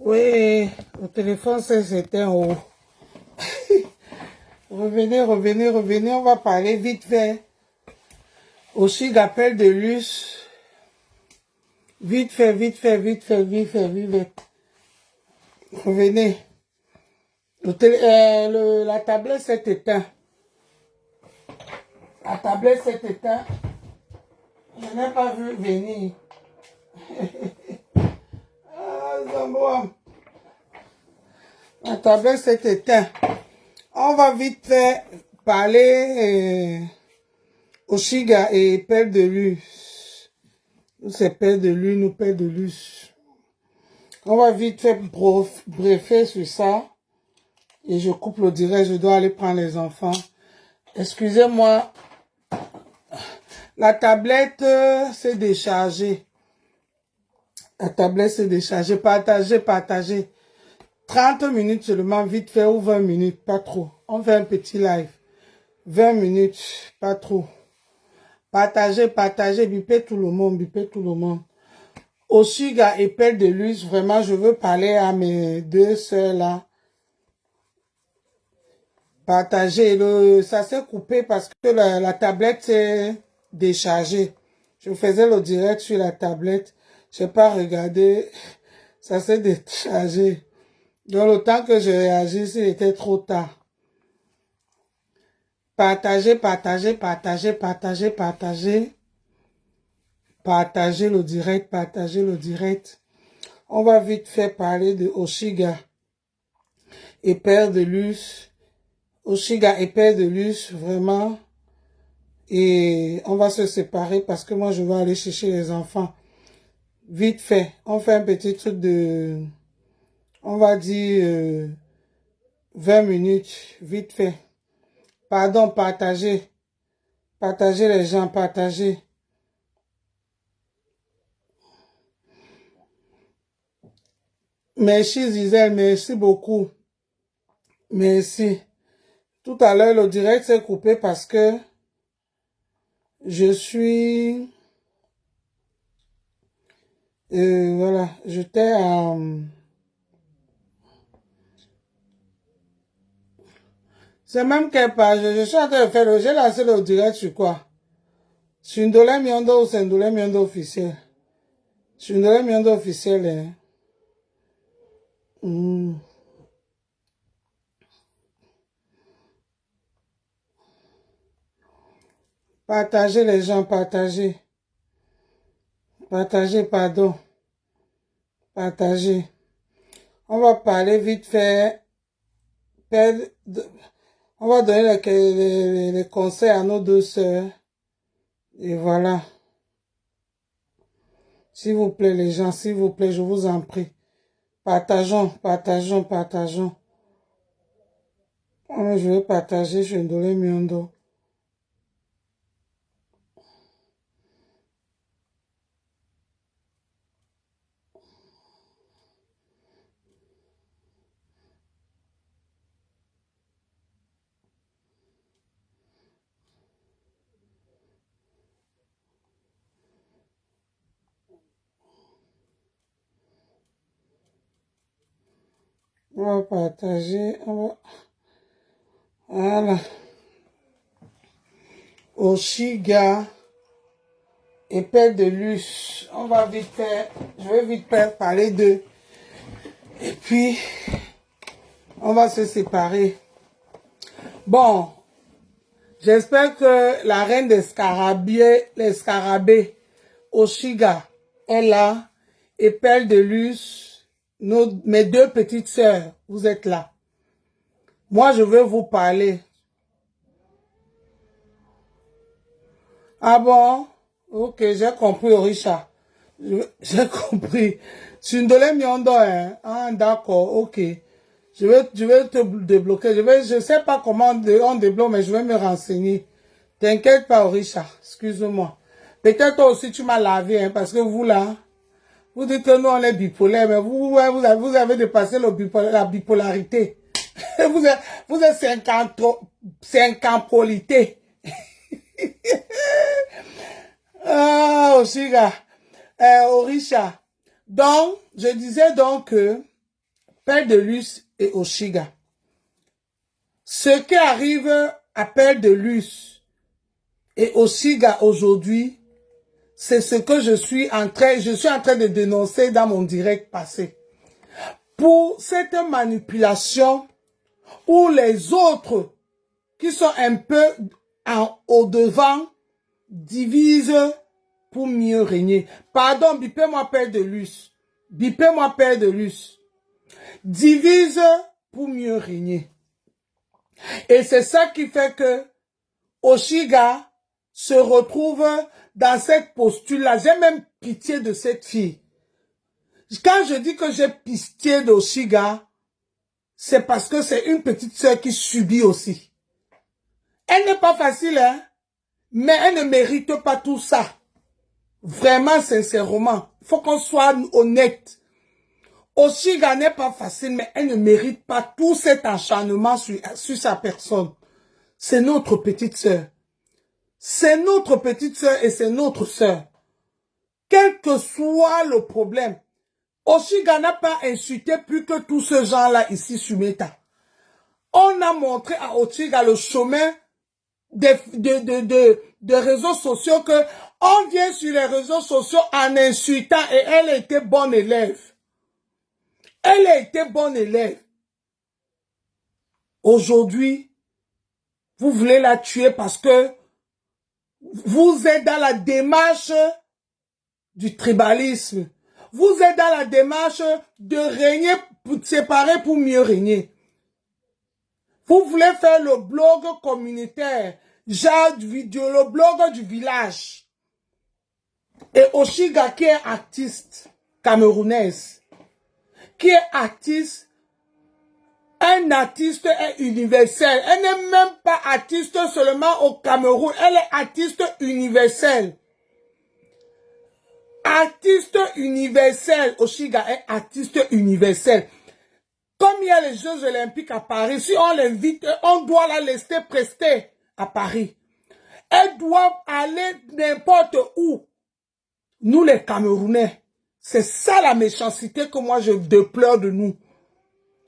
Oui, au téléphone, c'était en haut. Revenez, on va parler vite fait. Aussi d'appel de luce. Vite fait. Revenez. La tablette s'est éteinte. La tablette s'est éteinte. Je n'ai pas vu venir. Zamboa. La tablette s'est éteinte. On va vite fait parler Oshiga et Pelle de Luce. Nous, c'est Pelle de Lune ou Pelle de Luce. On va vite fait briefer sur ça. Et je coupe le direct, je dois aller prendre les enfants. Excusez-moi. La tablette s'est déchargée. La tablette s'est déchargée. Partagez. 30 minutes seulement, vite fait, ou 20 minutes, pas trop. On fait un petit live. 20 minutes, pas trop. Partagez, bipez tout le monde. Oshiga et Pelle de Luce, vraiment, je veux parler à mes deux sœurs là. Partagez, ça s'est coupé parce que la tablette s'est déchargée. Je faisais le direct sur la tablette. Je n'ai pas regardé. Ça s'est déchargé. Donc, le temps que je réagisse, il était trop tard. Partagez. Partagez le direct. On va vite faire parler de Oshiga et Père de Luce. Oshiga et Père de Luce, vraiment. Et on va se séparer parce que moi, je vais aller chercher les enfants. Vite fait. On fait un petit truc de... On va dire 20 minutes. Vite fait. Pardon, partagez. Partagez les gens, partagez. Merci Gisèle, merci beaucoup. Merci. Tout à l'heure, le direct s'est coupé parce que je suis... voilà, j'étais en... C'est même quelle page? Je suis en train de faire j'ai lancé le direct sur quoi? Sur Ndolé Miondo ou c'est Ndolé Miondo officiel? Sur Ndolé Miondo officiel, hein? Partagez les gens, partagez. Partagez, pardon. Partagez. On va parler vite fait. On va donner les conseils à nos deux sœurs. Et voilà. S'il vous plaît, les gens, s'il vous plaît, je vous en prie. Partageons. Je vais partager chez Ndolé Miondo. On va partager. Voilà. Oshiga et Père de Luce. On va vite faire. Je vais vite faire parler d'eux. Et puis, on va se séparer. Bon. J'espère que la reine des scarabées, Oshiga, est là. Et Père de Luce, mes deux petites sœurs, vous êtes là. Moi, je veux vous parler. Ah bon? Ok, j'ai compris, Orisha. J'ai compris. Sundole Miondo, hein? Ah, d'accord, ok. Je vais te débloquer. Je sais pas comment on débloque, mais je vais me renseigner. T'inquiète pas, Orisha. Excuse-moi. Peut-être toi aussi tu m'as lavé, hein, parce que vous là, vous dites que nous on est bipolaire, mais vous avez dépassé la bipolarité. Vous êtes 50 polité. Ah, Oshiga. Orisha. Donc, je disais donc que Père de Luz et Oshiga. Ce qui arrive à Père de Luz et Oshiga aujourd'hui, c'est ce que je suis en train de dénoncer dans mon direct passé. Pour cette manipulation où les autres qui sont un peu au-devant divisent pour mieux régner. Pardon, bipez-moi Père de Luz. Bipez-moi Père de Luz. Divise pour mieux régner. Et c'est ça qui fait que Oshiga se retrouve dans cette posture-là. J'ai même pitié de cette fille. Quand je dis que j'ai pitié d'Oshiga, c'est parce que c'est une petite sœur qui subit aussi. Elle n'est pas facile, hein, mais elle ne mérite pas tout ça. Vraiment, sincèrement, il faut qu'on soit honnête. Oshiga n'est pas facile, mais elle ne mérite pas tout cet acharnement sur sa personne. C'est notre petite sœur. C'est notre petite sœur et c'est notre sœur. Quel que soit le problème, Oshiga n'a pas insulté plus que tous ces gens-là ici sur Meta. On a montré à Oshiga le chemin de réseaux sociaux que on vient sur les réseaux sociaux en insultant et elle était bonne élève. Elle a été bonne élève. Aujourd'hui, vous voulez la tuer parce que vous êtes dans la démarche du tribalisme. Vous êtes dans la démarche de régner, de séparer pour mieux régner. Vous voulez faire le blog communautaire, genre le blog du village. Et Oshiga qui est artiste camerounaise, qui est artiste, un artiste est universel. Elle n'est même pas artiste seulement au Cameroun, elle est artiste universelle. Artiste universel, Oshiga est artiste universel. Comme il y a les Jeux Olympiques à Paris, si on l'invite, on doit la laisser prester à Paris. Elle doit aller n'importe où. Nous les Camerounais, c'est ça la méchanceté que moi je déplore de nous.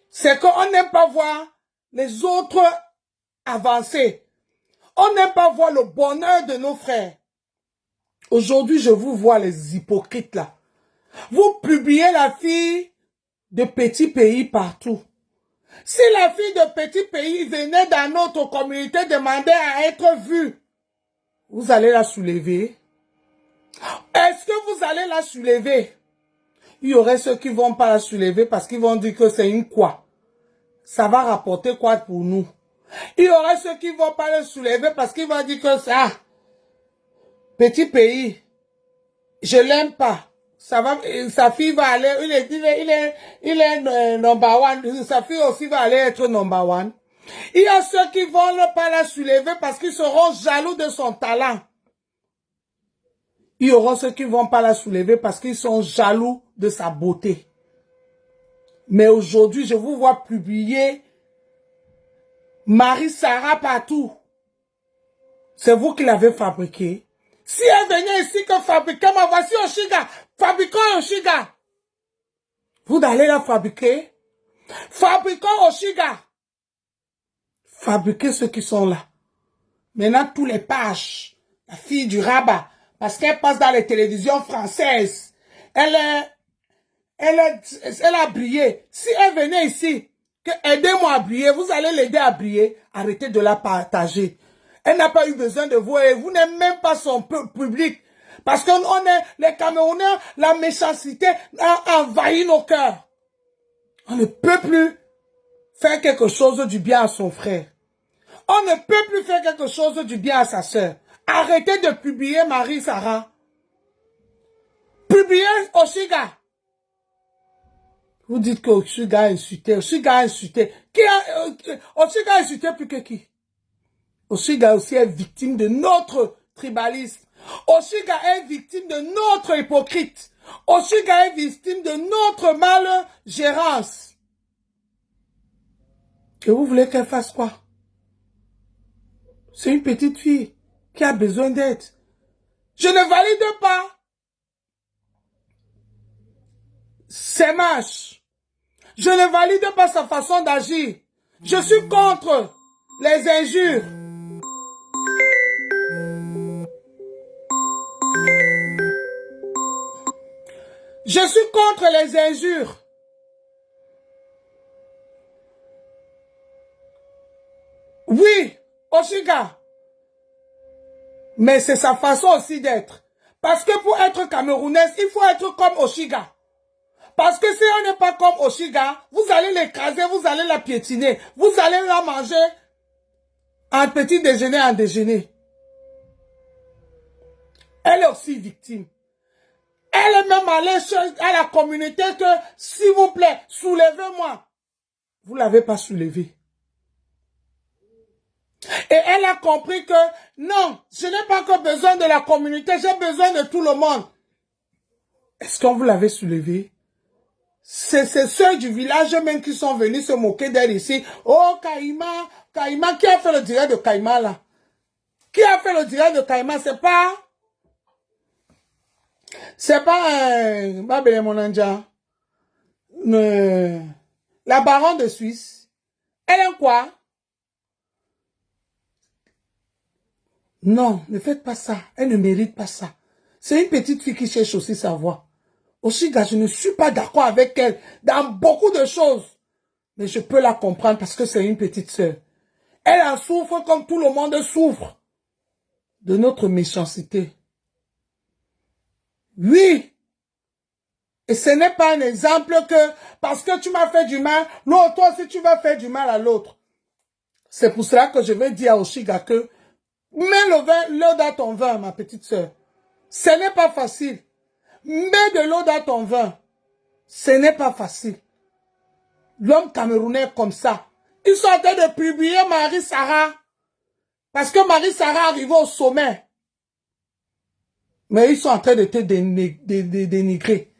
C'est qu'on n'aime pas voir les autres avancer. On n'aime pas voir le bonheur de nos frères. Aujourd'hui, je vous vois les hypocrites là. Vous publiez la fille de petits pays partout. Si la fille de petits pays venait dans notre communauté demander à être vue, vous allez la soulever. Est-ce que vous allez la soulever? Il y aurait ceux qui ne vont pas la soulever parce qu'ils vont dire que c'est une quoi. Ça va rapporter quoi pour nous? Il y aurait ceux qui ne vont pas la soulever parce qu'ils vont dire que ça, petit pays, je l'aime pas. Ça va, sa fille va aller, il est number one. Sa fille aussi va aller être number one. Il y a ceux qui vont ne pas la soulever parce qu'ils seront jaloux de son talent. Il y aura ceux qui vont pas la soulever parce qu'ils sont jaloux de sa beauté. Mais aujourd'hui, je vous vois publier Marie-Sarah partout. C'est vous qui l'avez fabriquée. Si elle venait ici que fabriquer, ma voici Oshiga. Fabriquons Oshiga. Vous allez la fabriquer. Fabriquons Oshiga. Fabriquez ceux qui sont là. Maintenant, tous les pages. La fille du rabat. Parce qu'elle passe dans les télévisions françaises. Elle a brillé. Si elle venait ici, que aidez-moi à briller, vous allez l'aider à briller. Arrêtez de la partager. Elle n'a pas eu besoin de vous et vous n'êtes même pas son public. Parce qu'on est les Camerounais, la méchanceté a envahi nos cœurs. On ne peut plus faire quelque chose du bien à son frère. On ne peut plus faire quelque chose du bien à sa sœur. Arrêtez de publier Marie-Sarah. Publiez Oshiga. Vous dites que Oshiga a insulté. Oshiga a insulté. Oshiga a insulté plus que qui? Oshiga aussi est victime de notre tribalisme. Oshiga est victime de notre hypocrite. Oshiga est victime de notre mal-gérance. Et vous voulez qu'elle fasse quoi? C'est une petite fille qui a besoin d'aide. Je ne valide pas ces marches. Je ne valide pas sa façon d'agir. Je suis contre les injures. Je suis contre les injures. Oui, Oshiga. Mais c'est sa façon aussi d'être. Parce que pour être camerounaise, il faut être comme Oshiga. Parce que si on n'est pas comme Oshiga, vous allez l'écraser, vous allez la piétiner. Vous allez la manger en petit déjeuner, en déjeuner. Elle est aussi victime. Elle est même allée à la communauté que, s'il vous plaît, soulevez-moi. Vous ne l'avez pas soulevé. Et elle a compris que, non, je n'ai pas que besoin de la communauté, j'ai besoin de tout le monde. Est-ce qu'on vous l'avait soulevé? C'est ceux du village même qui sont venus se moquer d'elle ici. Oh, Kaïma, Kaïma, qui a fait le direct de Kaïma là? Qui a fait le direct de Kaïma? C'est pas Babele Monanja. La baronne de Suisse. Elle est quoi? Non, ne faites pas ça. Elle ne mérite pas ça. C'est une petite fille qui cherche aussi sa voix. Oshiga, je ne suis pas d'accord avec elle dans beaucoup de choses. Mais je peux la comprendre parce que c'est une petite sœur. Elle en souffre comme tout le monde souffre de notre méchanceté. Oui. Et ce n'est pas un exemple que parce que tu m'as fait du mal, non, toi aussi tu vas faire du mal à l'autre. C'est pour cela que je vais dire à Oshiga que mets l'eau dans ton vin, ma petite sœur. Ce n'est pas facile. Mets de l'eau dans ton vin. Ce n'est pas facile. L'homme camerounais est comme ça. Ils sont en train de publier Marie-Sarah. Parce que Marie-Sarah arrive au sommet. Mais ils sont en train de te dénigrer.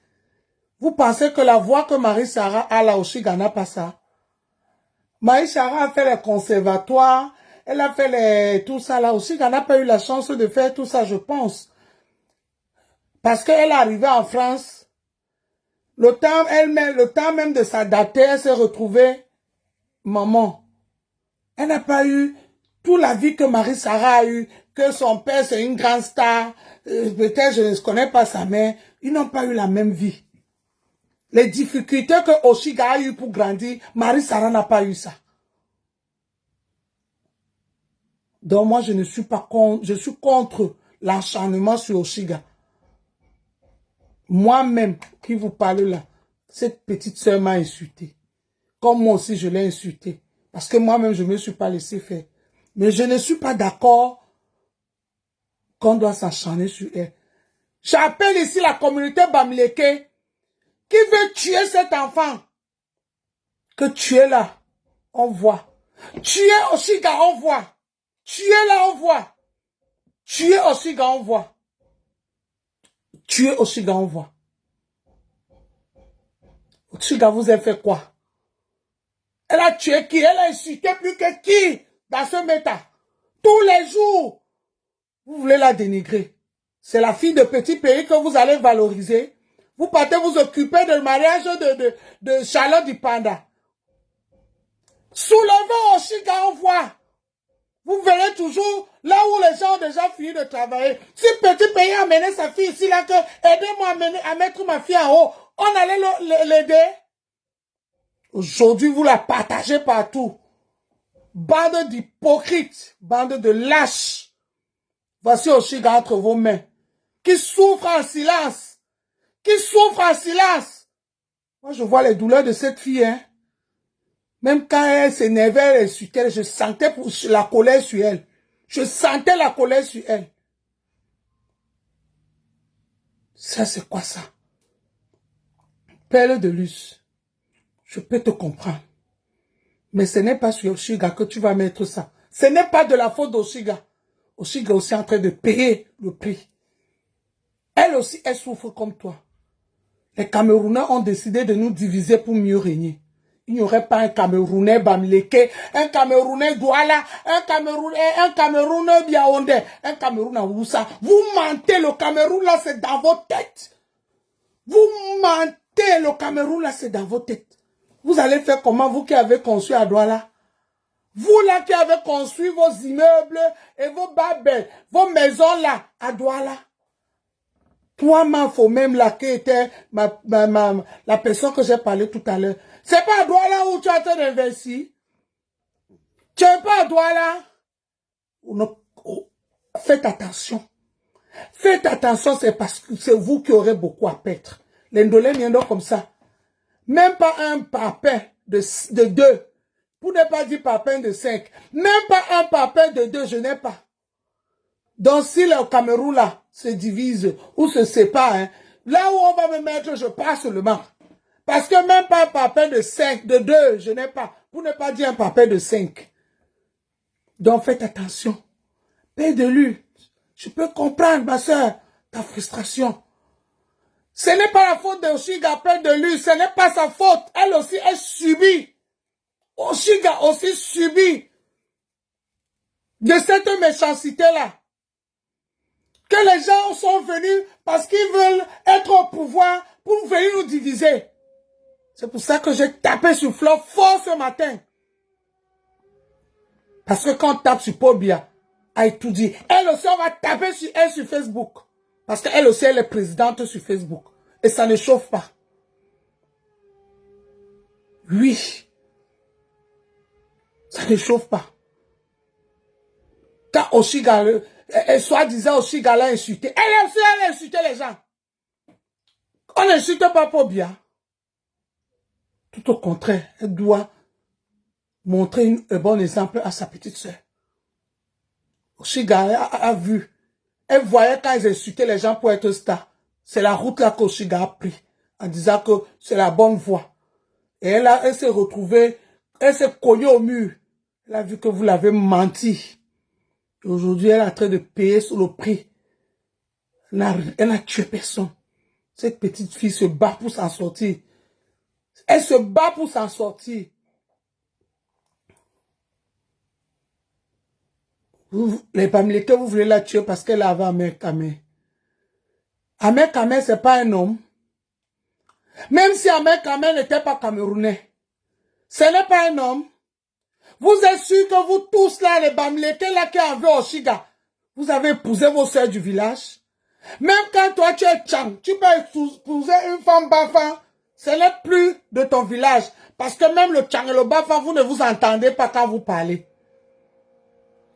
Vous pensez que la voix que Marie-Sarah a là aussi n'a pas ça? Marie-Sarah a fait les conservatoires. Elle a fait tout ça là aussi. Elle n'a pas eu la chance de faire tout ça, je pense. Parce qu'elle est arrivée en France. Le temps même de s'adapter, elle s'est retrouvée maman. Elle n'a pas eu toute la vie que Marie-Sarah a eu, que son père c'est une grande star. Peut-être je ne connais pas sa mère. Ils n'ont pas eu la même vie. Les difficultés que Oshiga a eu pour grandir, Marie-Sarah n'a pas eu ça. Donc moi je ne suis pas contre, je suis contre l'acharnement sur Oshiga. Moi-même, qui vous parle là, cette petite sœur m'a insulté. Comme moi aussi, je l'ai insulté. Parce que moi-même, je ne me suis pas laissé faire. Mais je ne suis pas d'accord qu'on doit s'acharner sur elle. J'appelle ici la communauté Bamileke qui veut tuer cet enfant. Que tu es là, on voit. Tu es Oshiga, on voit. Tu es là, on voit. Tu es Oshiga, on voit. Tu es Oshiga, on voit. Oshiga vous a fait quoi? Elle a tué qui? Elle a insulté plus que qui dans ce méta? Tous les jours, vous voulez la dénigrer. C'est la fille de petit pays que vous allez valoriser. Vous partez vous occuper du mariage de Charlotte du Panda. Soulevez Oshiga, on voit. Vous verrez toujours là où les gens ont déjà fini de travailler. Si petit pays a amené sa fille ici, là, que aidez-moi à mettre ma fille en haut, on allait l'aider. Aujourd'hui, vous la partagez partout. Bande d'hypocrites, bande de lâches. Voici Oshiga entre vos mains. Qui souffre en silence. Qui souffre en silence. Moi, je vois les douleurs de cette fille, hein. Même quand elle s'énervait, elle insultait, je sentais la colère sur elle. Je sentais la colère sur elle. Ça, c'est quoi ça? Perle de luce. Je peux te comprendre. Mais ce n'est pas sur Oshiga que tu vas mettre ça. Ce n'est pas de la faute d'Oshiga. Oshiga est aussi en train de payer le prix. Elle aussi, elle souffre comme toi. Les Camerounais ont décidé de nous diviser pour mieux régner. Il n'y aurait pas un Camerounais Bamileke, un Camerounais Douala, un Camerounais Biaondé, un Camerounais Woussa. Vous mentez, le Cameroun là c'est dans vos têtes. Vous mentez, le Cameroun là c'est dans vos têtes. Vous allez faire comment, vous qui avez construit à Douala? Vous là qui avez construit vos immeubles et vos babels, vos maisons là, à Douala. Toi, faut même là qui était la personne que j'ai parlé tout à l'heure. C'est pas à Douala où tu as été investi. Tu n'es pas à Douala. Faites attention. Faites attention, c'est parce que c'est vous qui aurez beaucoup à perdre. L'Indolé vient donc comme ça. Même pas un papin de 2. Pour ne pas dire papin de 5. Même pas un papin de 2, je n'ai pas. Donc si le Cameroun là se divise ou se sépare, hein, là où on va me mettre, je passe seulement. Parce que même pas un papin de 5, de 2, je n'ai pas. Pour ne pas dire un papin de 5. Donc faites attention. Paix de lui. Je peux comprendre, ma soeur, ta frustration. Ce n'est pas la faute d'Oshiga, paix de lui. Ce n'est pas sa faute. Elle aussi, elle subit. Oshiga aussi subit de cette méchanceté-là. Que les gens sont venus parce qu'ils veulent être au pouvoir pour venir nous diviser. C'est pour ça que j'ai tapé sur Flo fort ce matin. Parce que quand on tape sur Pobia, elle tout dit. Elle aussi, on va taper sur elle sur Facebook. Parce qu'elle aussi, elle est présidente sur Facebook. Et ça ne chauffe pas. Oui. Ça ne chauffe pas. Quand Oshiga, soi-disant Oshiga l'a insulté. Elle aussi, elle a insulté les gens. On n'insulte pas Pobia. Tout au contraire, elle doit montrer un bon exemple à sa petite sœur. Oshiga a vu. Elle voyait quand ils insultaient les gens pour être star. C'est la route là qu'Oshiga a pris. En disant que c'est la bonne voie. Et elle s'est retrouvée. Elle s'est cognée au mur. Elle a vu que vous l'avez menti. Aujourd'hui, elle est en train de payer sur le prix. Elle n'a tué personne. Cette petite fille se bat pour s'en sortir. Elle se bat pour s'en sortir. Les Bamileke, vous voulez la tuer parce qu'elle avait Ahmed Kamé. Ahmed Kamé, c'est pas un homme. Même si Ahmed Kamé n'était pas camerounais. Ce n'est pas un homme. Vous êtes sûr que vous tous là, les Bamileke là qui avez Oshiga, vous avez épousé vos soeurs du village? Même quand toi tu es Tchang, tu peux épouser une femme Bafa, ce n'est plus de ton village. Parce que même le Tchang et le Bafa, vous ne vous entendez pas quand vous parlez.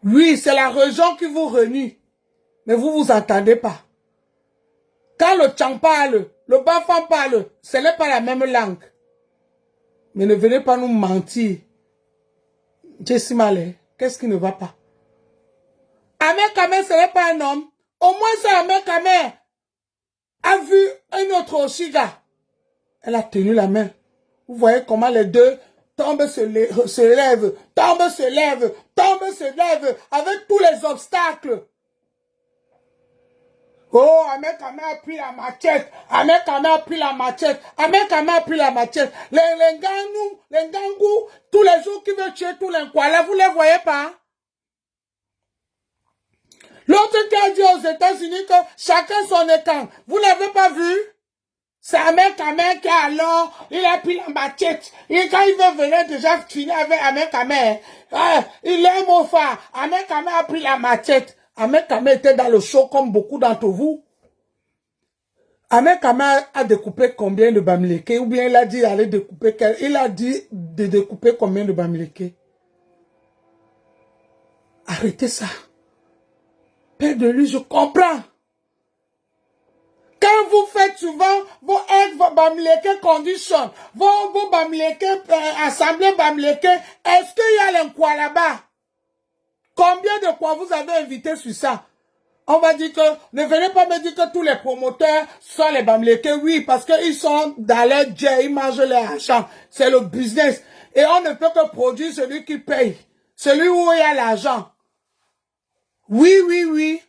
Oui, c'est la région qui vous renie. Mais vous vous entendez pas. Quand le Tchang parle, le Bafa parle, ce n'est pas la même langue. Mais ne venez pas nous mentir. Jessie Malé, qu'est-ce qui ne va pas? Ahmed Kamé, ce n'est pas un homme. Au moins, c'est Ahmed Kamé a vu un autre Oshiga. Elle a tenu la main. Vous voyez comment les deux tombent, se lèvent, tombent, se lèvent, tombent, se lèvent, avec tous les obstacles. Oh, Ahmed Kamé a pris la machette. Ahmed Kamé a pris la machette. Ahmed Kamé a pris la machette. Les Ngangou, tous les jours qui veulent tuer tous les Nkwala, vous les voyez pas? L'autre qui a dit aux États-Unis que chacun son écran. Vous l'avez pas vu? C'est Ahmed Kamé qui alors, il a pris la machette. Et quand il veut venir déjà finir avec Ahmed Kamé, il est mon frère. Ahmed Kamé a pris la machette. Ahmed Kamé était dans le show comme beaucoup d'entre vous. Ahmed Kamé a découpé combien de Bamileke? Ou bien il a dit aller découper, il a dit de découper combien de Bamileke? Arrêtez ça. Père de lui, je comprends. Quand vous faites souvent vos aides, vos Bamileke conditions, vos Bamileke, assemblées Bamileke, est-ce qu'il y a l'enquoi là-bas? Combien de quoi vous avez invité sur ça? On va dire que, ne venez pas me dire que tous les promoteurs sont les Bamileke. Oui, parce qu'ils sont dans leur jet, ils mangent leur argent. C'est le business. Et on ne peut que produire celui qui paye. Celui où il y a l'argent. Oui, oui, oui.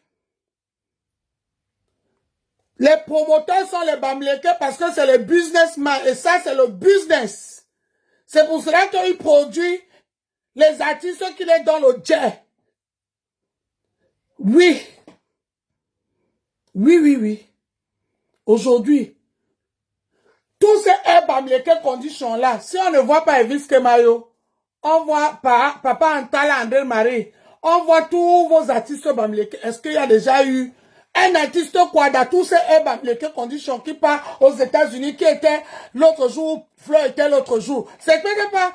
Les promoteurs sont les Bamileke parce que c'est le businessman. Et ça, c'est le business. C'est pour cela qu'ils produisent les artistes qui les donnent le jet. Oui. Oui, oui, oui. Aujourd'hui, Tous ces Bamileke conditions là, si on ne voit pas Elvis Kemayo, on voit Papa Antala André Marie, on voit tous vos artistes Bamileke. Est-ce qu'il y a déjà eu un artiste quoi dans tous ces Bamileke conditions qui part aux États-Unis, qui était l'autre jour, Fleur était l'autre jour. C'était pas,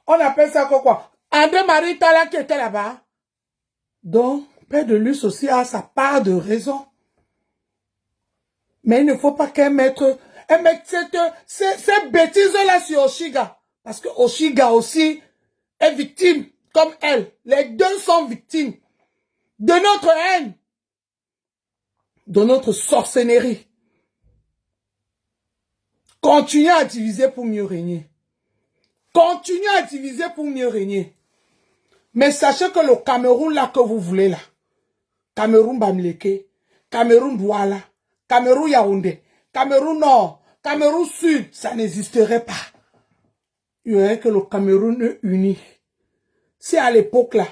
on appelle ça quoi? André Marie Tala qui était là-bas. Donc, Père de Luce aussi a sa part de raison. Mais il ne faut pas qu'elle mette ces bêtises-là sur Oshiga. Parce que Oshiga aussi est victime, comme elle. Les deux sont victimes de notre haine, de notre sorcellerie. Continuez à diviser pour mieux régner. Continuez à diviser pour mieux régner. Mais sachez que le Cameroun là que vous voulez là, Cameroun Bamileke, Cameroun Douala, Cameroun Yaoundé, Cameroun Nord, Cameroun Sud, ça n'existerait pas. Il n'y aurait que le Cameroun uni. Si à l'époque là,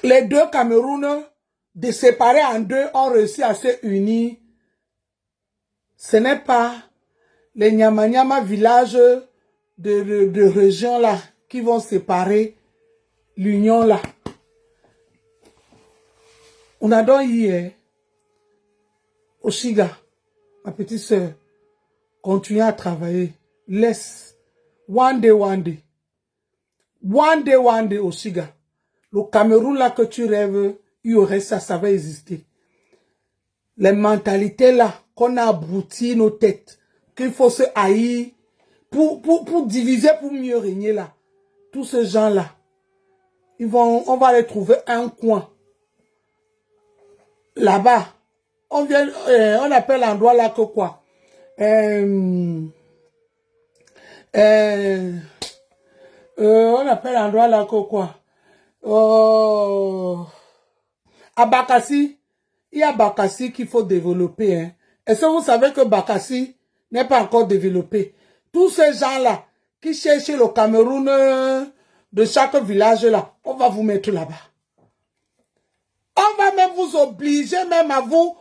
les deux Camerouns de séparer en deux ont réussi à se unir, ce n'est pas les Nyama villages de région là qui vont séparer l'union là. On a donc hier, Oshiga, ma petite soeur, continue à travailler. Laisse. One day, Oshiga. Le Cameroun là que tu rêves, il y aurait ça, ça va exister. Les mentalités là, qu'on a abruti nos têtes, qu'il faut se haïr, pour diviser, pour mieux régner là. Tous ces gens là, on va les trouver un coin. Là-bas, on appelle l'endroit là que quoi? On appelle l'endroit là que quoi? À Bakassi, il y a Bakassi qu'il faut développer. Hein. Est-ce que vous savez que Bakassi n'est pas encore développé? Tous ces gens-là qui cherchent le Cameroun de chaque village là, on va vous mettre là-bas. On va même vous obliger même à vous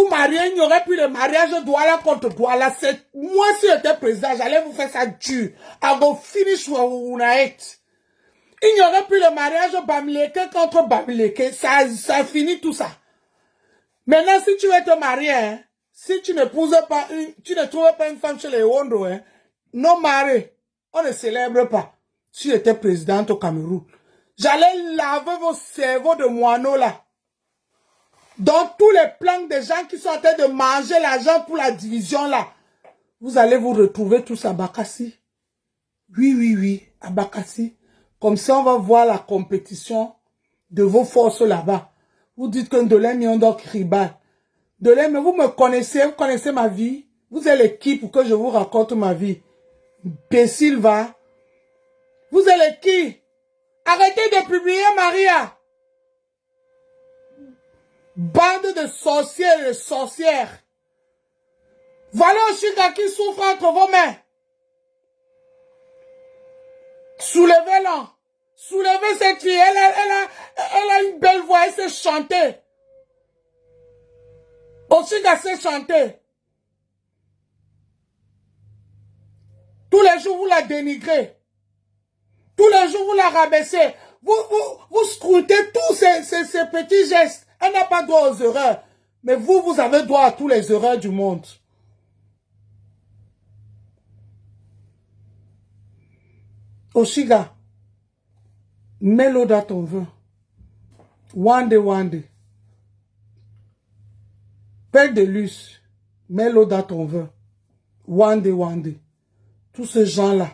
marier. Il n'y aurait plus de mariage Douala contre Douala. Moi, si j'étais président, j'allais vous faire ça dur. I go finish it. Il n'y aurait plus le mariage Bamileke contre Bamileke. Ça finit tout ça. Maintenant, si tu veux te marier, hein, si tu ne trouves pas une femme chez les Wondo, hein, non marié, on ne célèbre pas. Si j'étais présidente au Cameroun, j'allais laver vos cerveaux de moineaux là. Dans tous les plans des gens qui sont en train de manger l'argent pour la division là, vous allez vous retrouver tous à Bakassi. Oui, à Bakassi. Comme ça, on va voir la compétition de vos forces là-bas. Vous dites que Ndolé Miondok Ribal. Ndolé, mais vous me connaissez, vous connaissez ma vie. Vous êtes l'équipe pour que je vous raconte ma vie. Bécile va. Vous êtes qui? Arrêtez de publier Maria. Bande de sorciers et de sorcières. Voilà Oshiga qui souffre entre vos mains. Soulevez-la. Soulevez cette fille. Elle a une belle voix. Elle sait chanter. Oshiga sait chanter. Tous les jours, vous la dénigrez. Tous les jours, vous la rabaissez. Vous scrutez tous ces petits gestes. Elle n'a pas droit aux erreurs. Mais vous avez droit à tous les erreurs du monde. Oshiga, mets-le dans ton vin. One day. Père de Luce, mets-le dans ton vin. One day. Tous ces gens-là.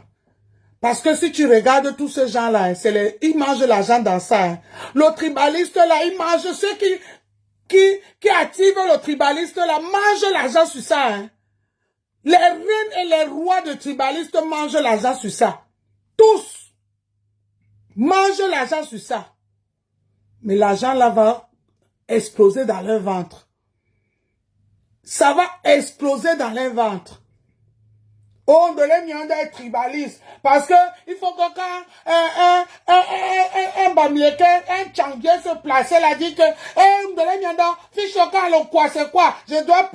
Parce que si tu regardes tous ces gens-là, ils mangent l'argent dans ça. Hein. Le tribaliste là, il mange ceux qui activent le tribaliste là, mangent l'argent sur ça. Hein. Les reines et les rois de tribalistes mangent l'argent sur ça. Tous mangent l'argent sur ça. Mais l'argent là va exploser dans leur ventre. Ça va exploser dans leur ventre. On de l'Emianda est tribaliste. Parce que il faut que quand un Bamileke, un Tchangé se plaçait, là, dit que, de l'Emianda, Fichoka, le quoi, c'est quoi? Je dois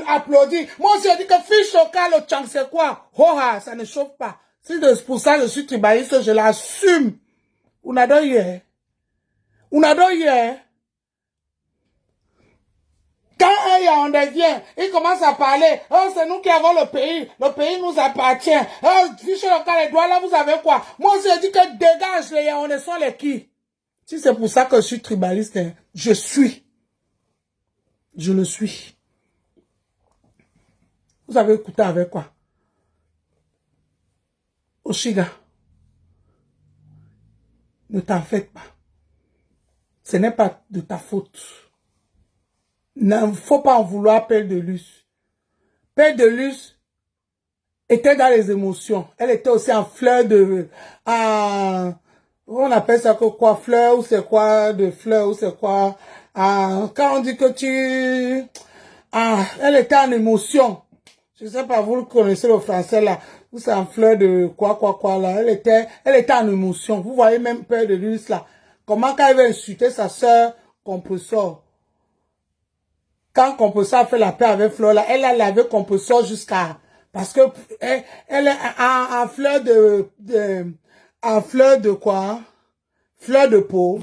applaudir. Moi aussi, je dis que Fichoka, le Tchang, c'est quoi? Oh, ça ne chauffe pas. C'est pour ça que je suis tribaliste, je l'assume. On adore hier. On adore hier. Quand un Yaoundé vient, il commence à parler. Oh, c'est nous qui avons le pays nous appartient. Oh, fichez le cas les doigts là, vous savez quoi? Moi aussi, je dis que dégage, les Yaoundés sont les qui? Si c'est pour ça que je suis tribaliste, hein, je suis. Je le suis. Vous avez écouté avec quoi? Oshiga, ne t'en faites pas. Ce n'est pas de ta faute. Il ne faut pas en vouloir Père de Luz. Père de Luz était dans les émotions. Elle était aussi en fleur de... on appelle ça quoi? Fleur ou c'est quoi? De fleur ou c'est quoi? Quand on dit que tu... elle était en émotion. Je ne sais pas, vous le connaissez le français là. Vous c'est en fleur de quoi là. Elle était en émotion. Vous voyez même Père de Luz là. Comment quand elle veut insulter sa sœur Compressor. Quand Compressor a fait la paix avec Fleur là, elle a lavé Compressor jusqu'à... Parce que elle est en fleur en fleur de quoi? Fleur de peau.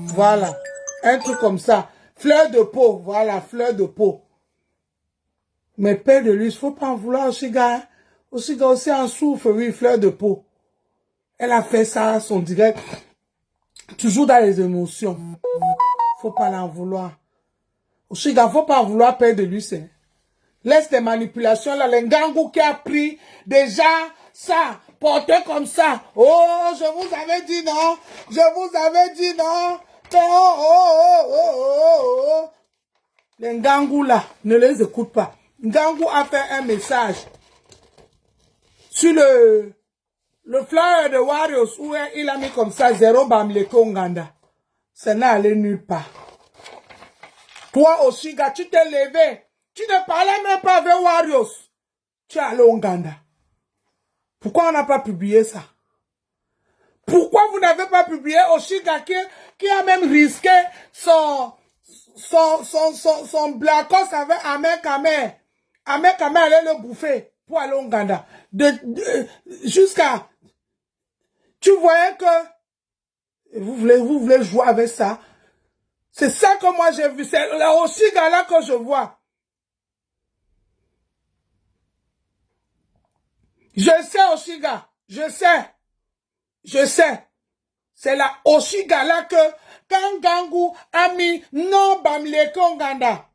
Voilà. Un truc comme ça. Fleur de peau. Voilà, fleur de peau. Mais Père de Luz, faut pas en vouloir Oshiga. Oshiga aussi en souffre, oui, fleur de peau. Elle a fait ça, son direct. Toujours dans les émotions. Faut pas l'en vouloir. Oshiga, faut pas en vouloir Père de Luz, hein. Laisse les manipulations là, les Ngangou qui a pris déjà ça, porté comme ça. Oh, je vous avais dit non, je vous avais dit non. Oh. Les Ngangou là, ne les écoute pas. Ngangou a fait un message sur le flyer de Warriors où il a mis comme ça, zéro Bamileke Nganda. Ça n'est allé nulle part. Toi Oshiga, tu t'es levé. Tu ne parlais même pas avec Warriors. Tu es allé au Ouganda. Pourquoi on n'a pas publié ça? Pourquoi vous n'avez pas publié Oshiga qui a même risqué son blackout avec Ahmed Kamer. Ahmed Kamer allait le bouffer pour aller au Ouganda. Jusqu'à... Tu voyais que... Vous voulez jouer avec ça? C'est ça que moi j'ai vu. C'est la Oshiga là que je vois. Je sais, Oshiga. Je sais. C'est la Oshiga là que quand Ngangou a mis non Bamileke Nganda.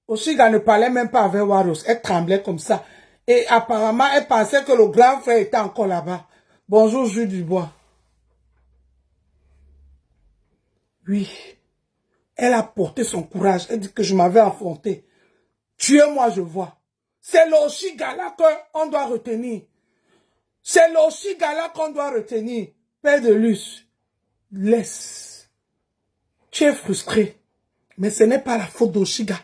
Oshiga ne parlait même pas avec Warriors. Elle tremblait comme ça. Et apparemment, elle pensait que le grand frère était encore là-bas. Bonjour, Jules Dubois. Oui. Elle a porté son courage. Elle dit que je m'avais affronté. Tuez-moi, je vois. C'est l'Oshiga là qu'on doit retenir. C'est l'Oshiga là qu'on doit retenir. Père de Luz, laisse. Tu es frustré. Mais ce n'est pas la faute d'Oshiga.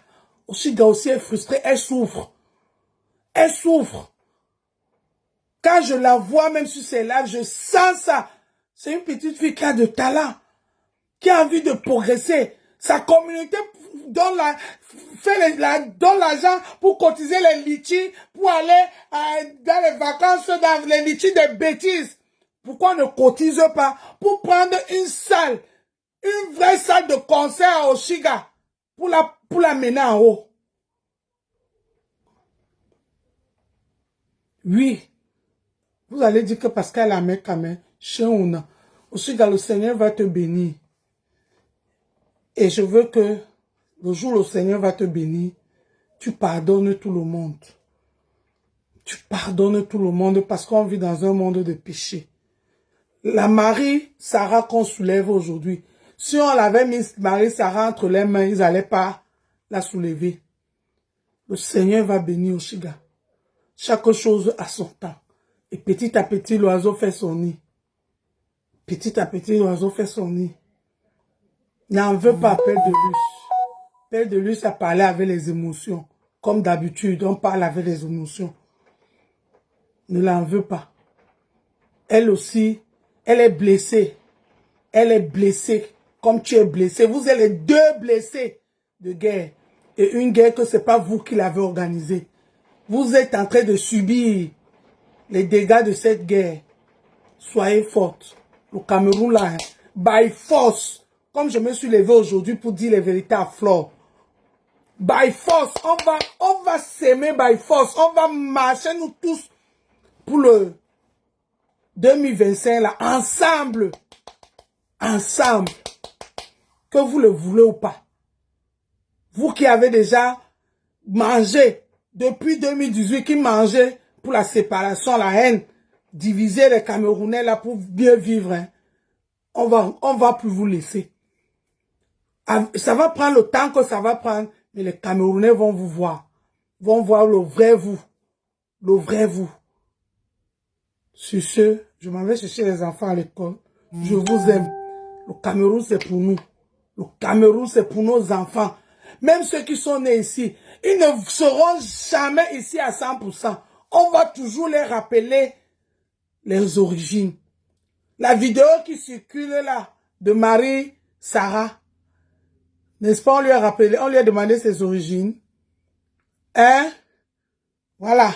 Oshiga aussi est frustrée. Elle souffre. Elle souffre. Quand je la vois, même sur ses lives, je sens ça. C'est une petite fille qui a de talent. Qui a envie de progresser. Sa communauté donne l'argent pour cotiser les litchis, pour aller dans les vacances, dans les litchis de bêtises. Pourquoi on ne cotise pas pour prendre une salle, une vraie salle de concert à Oshiga, pour la mener en haut? Oui. Vous allez dire que parce qu'elle a mis quand même, chez Ouna, Oshiga, le Seigneur va te bénir. Et je veux que le jour où le Seigneur va te bénir, tu pardonnes tout le monde. Tu pardonnes tout le monde parce qu'on vit dans un monde de péché. La Marie Sarah qu'on soulève aujourd'hui, si on l'avait mis Marie Sarah entre les mains, ils n'allaient pas la soulever. Le Seigneur va bénir Oshiga. Chaque chose a son temps. Et petit à petit, l'oiseau fait son nid. Petit à petit, l'oiseau fait son nid. N'en veux pas, Père de Luz. Père de Luz a parlé avec les émotions. Comme d'habitude, on parle avec les émotions. ne l'en veut pas. Elle aussi, elle est blessée. Elle est blessée comme tu es blessé. Vous êtes les deux blessés de guerre. Et une guerre que ce n'est pas vous qui l'avez organisée. Vous êtes en train de subir les dégâts de cette guerre. Soyez fortes. Le Cameroun là, hein, by force. Comme je me suis levé aujourd'hui pour dire les vérités à Flore. By force, on va s'aimer by force. On va marcher nous tous pour le 2025 là, ensemble. Ensemble. Que vous le voulez ou pas. Vous qui avez déjà mangé depuis 2018, qui mangez pour la séparation, la haine, diviser les Camerounais là pour bien vivre, hein. On va plus vous laisser. Ça va prendre le temps que ça va prendre, mais les Camerounais vont vous voir. Vont voir le vrai vous. Le vrai vous. Sur ce, je m'en vais chercher les enfants à l'école. Je vous aime. Le Cameroun, c'est pour nous. Le Cameroun, c'est pour nos enfants. Même ceux qui sont nés ici, ils ne seront jamais ici à 100%. On va toujours les rappeler les origines. La vidéo qui circule là, de Marie-Sarah, n'est-ce pas, on lui a rappelé, on lui a demandé ses origines. Hein? Voilà.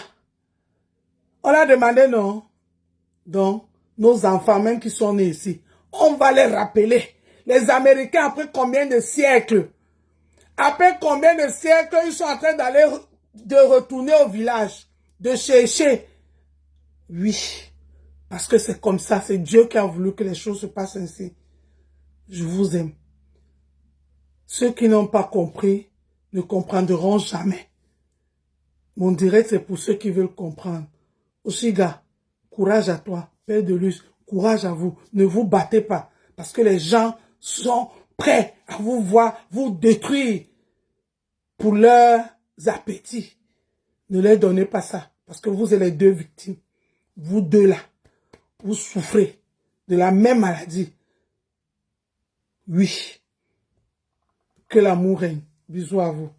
On a demandé non. Donc, nos enfants, même qui sont nés ici, on va les rappeler. Les Américains, après combien de siècles? Après combien de siècles ils sont en train d'aller, de retourner au village, de chercher? Oui. Parce que c'est comme ça, c'est Dieu qui a voulu que les choses se passent ainsi. Je vous aime. Ceux qui n'ont pas compris ne comprendront jamais. Mon direct, c'est pour ceux qui veulent comprendre. Oshiga, courage à toi. Père de Luz, courage à vous. Ne vous battez pas. Parce que les gens sont prêts à vous voir, vous détruire pour leurs appétits. Ne leur donnez pas ça. Parce que vous êtes les deux victimes. Vous deux là. Vous souffrez de la même maladie. Oui. Que l'amour règne. Bisous à vous.